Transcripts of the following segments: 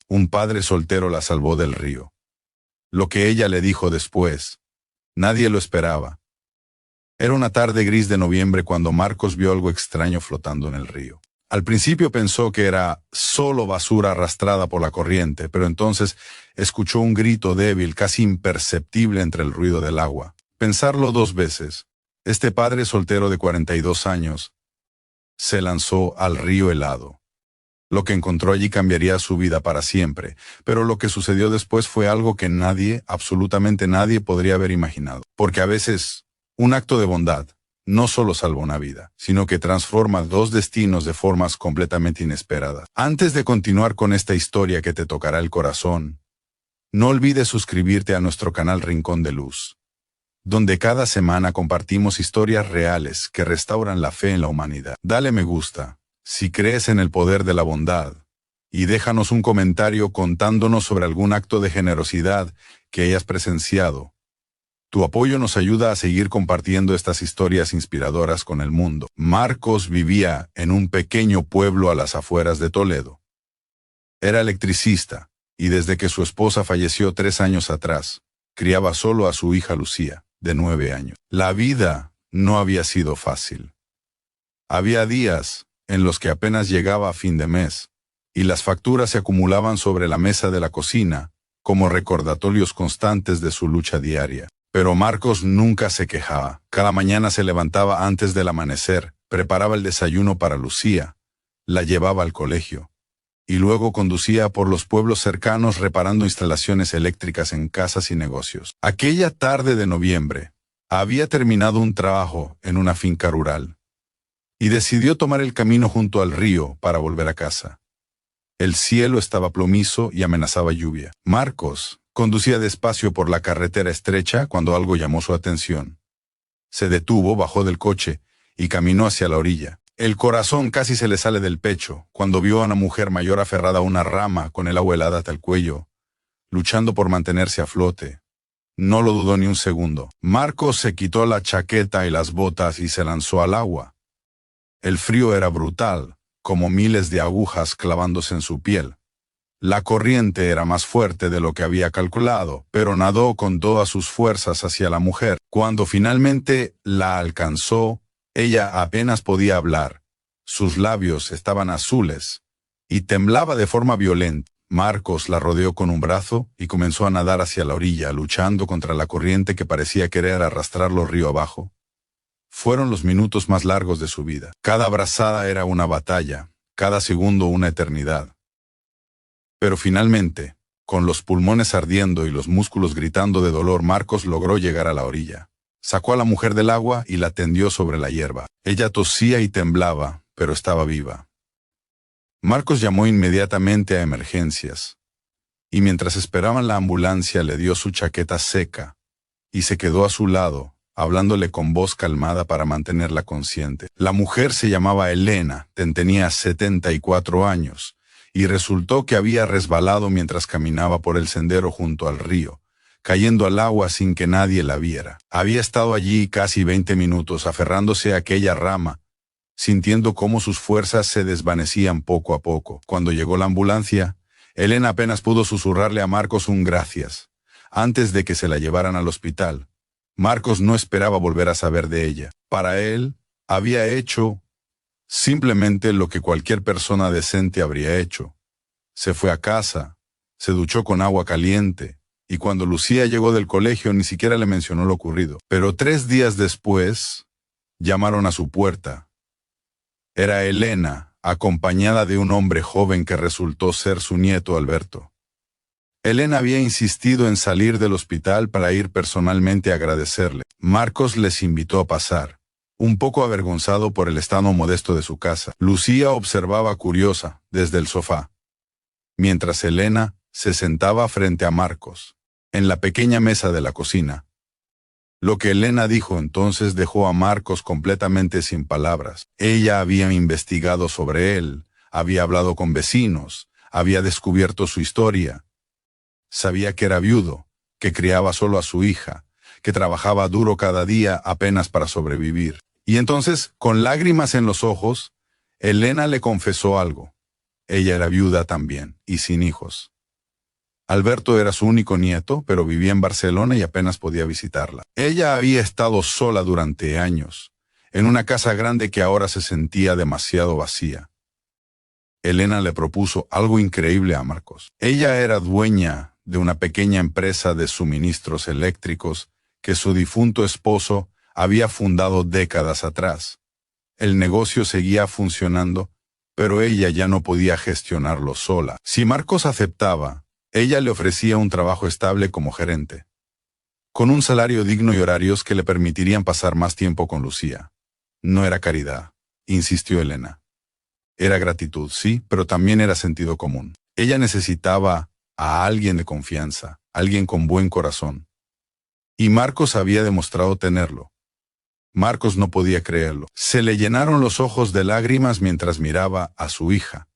Un padre soltero la salvó del río. Lo que ella le dijo después, nadie lo esperaba. Era una tarde gris de noviembre cuando Marcos vio algo extraño flotando en el río. Al principio pensó que era solo basura arrastrada por la corriente, pero entonces escuchó un grito débil, casi imperceptible entre el ruido del agua. Pensarlo 2 veces. Este padre soltero de 42 años se lanzó al río helado. Lo que encontró allí cambiaría su vida para siempre, pero lo que sucedió después fue algo que nadie, absolutamente nadie, podría haber imaginado. Porque a veces, un acto de bondad no solo salva una vida, sino que transforma 2 destinos de formas completamente inesperadas. Antes de continuar con esta historia que te tocará el corazón, no olvides suscribirte a nuestro canal Rincón de Luz, donde cada semana compartimos historias reales que restauran la fe en la humanidad. Dale me gusta si crees en el poder de la bondad, y déjanos un comentario contándonos sobre algún acto de generosidad que hayas presenciado. Tu apoyo nos ayuda a seguir compartiendo estas historias inspiradoras con el mundo. Marcos vivía en un pequeño pueblo a las afueras de Toledo. Era electricista, y desde que su esposa falleció 3 años atrás, criaba solo a su hija Lucía, de 9 años. La vida no había sido fácil. Había días en los que apenas llegaba a fin de mes, y las facturas se acumulaban sobre la mesa de la cocina, como recordatorios constantes de su lucha diaria. Pero Marcos nunca se quejaba. Cada mañana se levantaba antes del amanecer, preparaba el desayuno para Lucía, la llevaba al colegio, y luego conducía por los pueblos cercanos reparando instalaciones eléctricas en casas y negocios. Aquella tarde de noviembre, había terminado un trabajo en una finca rural, y decidió tomar el camino junto al río para volver a casa. El cielo estaba plomizo y amenazaba lluvia. Marcos conducía despacio por la carretera estrecha cuando algo llamó su atención. Se detuvo, bajó del coche y caminó hacia la orilla. El corazón casi se le sale del pecho cuando vio a una mujer mayor aferrada a una rama con el agua helada hasta el cuello, luchando por mantenerse a flote. No lo dudó ni un segundo. Marcos se quitó la chaqueta y las botas y se lanzó al agua. El frío era brutal, como miles de agujas clavándose en su piel. La corriente era más fuerte de lo que había calculado, pero nadó con todas sus fuerzas hacia la mujer. Cuando finalmente la alcanzó, ella apenas podía hablar. Sus labios estaban azules y temblaba de forma violenta. Marcos la rodeó con un brazo y comenzó a nadar hacia la orilla, luchando contra la corriente que parecía querer arrastrarlo río abajo. Fueron los minutos más largos de su vida. Cada brazada era una batalla, cada segundo una eternidad. Pero finalmente, con los pulmones ardiendo y los músculos gritando de dolor, Marcos logró llegar a la orilla. Sacó a la mujer del agua y la tendió sobre la hierba. Ella tosía y temblaba, pero estaba viva. Marcos llamó inmediatamente a emergencias, y mientras esperaban la ambulancia le dio su chaqueta seca, y se quedó a su lado, hablándole con voz calmada para mantenerla consciente. La mujer se llamaba Elena, tenía 74 años, y resultó que había resbalado mientras caminaba por el sendero junto al río, cayendo al agua sin que nadie la viera. Había estado allí casi 20 minutos aferrándose a aquella rama, sintiendo cómo sus fuerzas se desvanecían poco a poco. Cuando llegó la ambulancia, Elena apenas pudo susurrarle a Marcos un gracias, antes de que se la llevaran al hospital. Marcos no esperaba volver a saber de ella. Para él, había hecho simplemente lo que cualquier persona decente habría hecho. Se fue a casa, se duchó con agua caliente, y cuando Lucía llegó del colegio ni siquiera le mencionó lo ocurrido. Pero 3 días después, llamaron a su puerta. Era Elena, acompañada de un hombre joven que resultó ser su nieto Alberto. Elena había insistido en salir del hospital para ir personalmente a agradecerle. Marcos les invitó a pasar, un poco avergonzado por el estado modesto de su casa. Lucía observaba curiosa, desde el sofá, mientras Elena se sentaba frente a Marcos, en la pequeña mesa de la cocina. Lo que Elena dijo entonces dejó a Marcos completamente sin palabras. Ella había investigado sobre él, había hablado con vecinos, había descubierto su historia. Sabía que era viudo, que criaba solo a su hija, que trabajaba duro cada día apenas para sobrevivir. Y entonces, con lágrimas en los ojos, Elena le confesó algo. Ella era viuda también, y sin hijos. Alberto era su único nieto, pero vivía en Barcelona y apenas podía visitarla. Ella había estado sola durante años, en una casa grande que ahora se sentía demasiado vacía. Elena le propuso algo increíble a Marcos. Ella era dueña de una pequeña empresa de suministros eléctricos que su difunto esposo había fundado décadas atrás. El negocio seguía funcionando, pero ella ya no podía gestionarlo sola. Si Marcos aceptaba, ella le ofrecía un trabajo estable como gerente, con un salario digno y horarios que le permitirían pasar más tiempo con Lucía. No era caridad, insistió Elena. Era gratitud, sí, pero también era sentido común. Ella necesitaba a alguien de confianza, alguien con buen corazón. Y Marcos había demostrado tenerlo. Marcos no podía creerlo. Se le llenaron los ojos de lágrimas mientras miraba a su hija,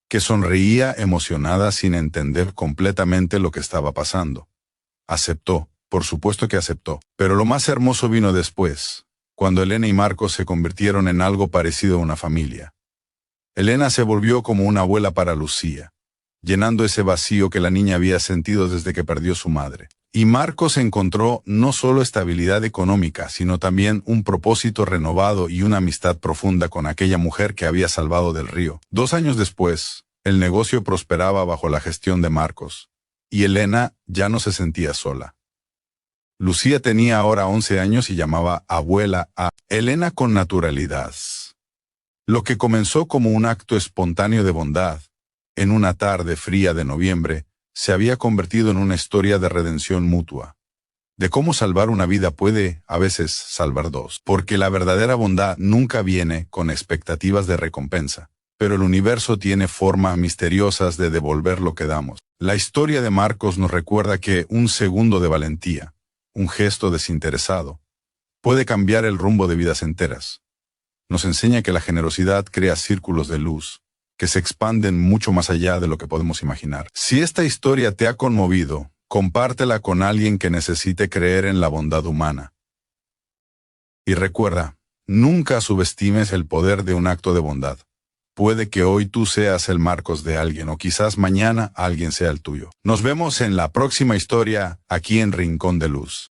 que sonreía emocionada sin entender completamente lo que estaba pasando. Aceptó, por supuesto que aceptó, pero lo más hermoso vino después, cuando Elena y Marcos se convirtieron en algo parecido a una familia. Elena se volvió como una abuela para Lucía, llenando ese vacío que la niña había sentido desde que perdió su madre. Y Marcos encontró no solo estabilidad económica, sino también un propósito renovado y una amistad profunda con aquella mujer que había salvado del río. 2 años después, el negocio prosperaba bajo la gestión de Marcos, y Elena ya no se sentía sola. Lucía tenía ahora 11 años y llamaba abuela a Elena con naturalidad. Lo que comenzó como un acto espontáneo de bondad, en una tarde fría de noviembre, se había convertido en una historia de redención mutua. De cómo salvar una vida puede, a veces, salvar 2. Porque la verdadera bondad nunca viene con expectativas de recompensa. Pero el universo tiene formas misteriosas de devolver lo que damos. La historia de Marcos nos recuerda que un segundo de valentía, un gesto desinteresado, puede cambiar el rumbo de vidas enteras. Nos enseña que la generosidad crea círculos de luz, que se expanden mucho más allá de lo que podemos imaginar. Si esta historia te ha conmovido, compártela con alguien que necesite creer en la bondad humana. Y recuerda, nunca subestimes el poder de un acto de bondad. Puede que hoy tú seas el Marcos de alguien o quizás mañana alguien sea el tuyo. Nos vemos en la próxima historia aquí en Rincón de Luz.